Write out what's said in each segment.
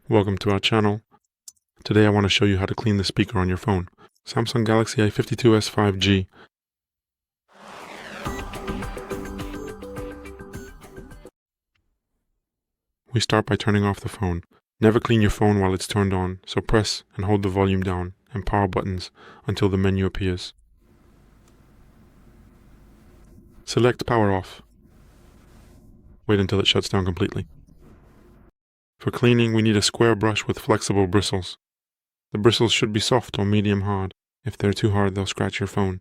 Welcome to our channel. Today I want to show you how to clean the speaker on your phone. Samsung Galaxy A52s 5G. We start by turning off the phone. Never clean your phone while it's turned on, so press and hold the volume down and power buttons until the menu appears. Select power off. Wait until it shuts down completely. For cleaning, we need a square brush with flexible bristles. The bristles should be soft or medium hard. If they're too hard, they'll scratch your phone.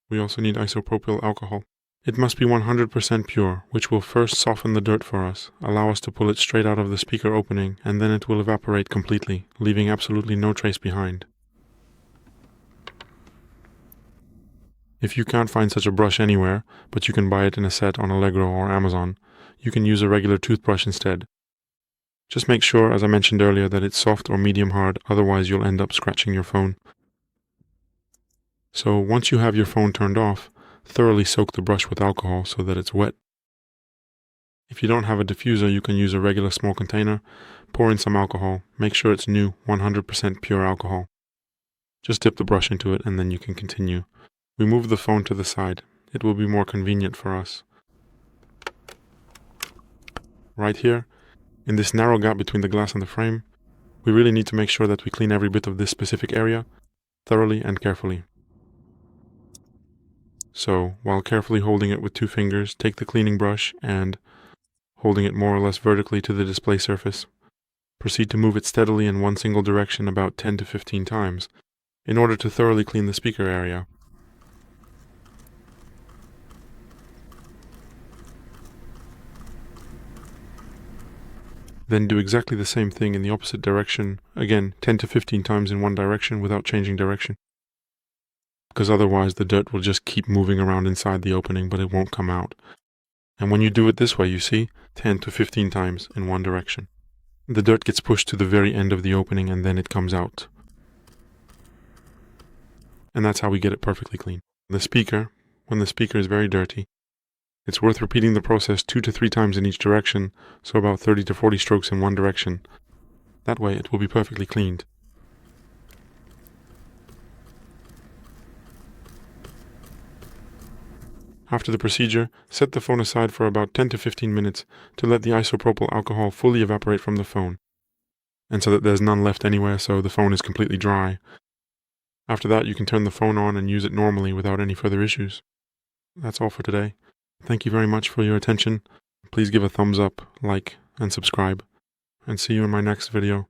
We also need isopropyl alcohol. It must be 100% pure, which will first soften the dirt for us, allow us to pull it straight out of the speaker opening, and then it will evaporate completely, leaving absolutely no trace behind. If you can't find such a brush anywhere, but you can buy it in a set on Allegro or Amazon, you can use a regular toothbrush instead. Just make sure, as I mentioned earlier, that it's soft or medium hard, otherwise you'll end up scratching your phone. So once you have your phone turned off, thoroughly soak the brush with alcohol so that it's wet. If you don't have a diffuser, you can use a regular small container, pour in some alcohol, make sure it's new, 100% pure alcohol. Just dip the brush into it and then you can continue. We move the phone to the side. It will be more convenient for us. Right here, in this narrow gap between the glass and the frame, we really need to make sure that we clean every bit of this specific area, thoroughly and carefully. So, while carefully holding it with 2 fingers, take the cleaning brush and, holding it more or less vertically to the display surface, proceed to move it steadily in one single direction about 10 to 15 times, in order to thoroughly clean the speaker area. Then do exactly the same thing in the opposite direction, again 10 to 15 times in one direction without changing direction. Because otherwise the dirt will just keep moving around inside the opening, but it won't come out. And when you do it this way, you see, 10 to 15 times in one direction. The dirt gets pushed to the very end of the opening and then it comes out. And that's how we get it perfectly clean. The speaker, when the speaker is very dirty, it's worth repeating the process 2 to 3 times in each direction, so about 30 to 40 strokes in one direction. That way it will be perfectly cleaned. After the procedure, set the phone aside for about 10 to 15 minutes to let the isopropyl alcohol fully evaporate from the phone, and so that there's none left anywhere, so the phone is completely dry. After that, you can turn the phone on and use it normally without any further issues. That's all for today. Thank you very much for your attention. Please give a thumbs up, like, and subscribe, and see you in my next video.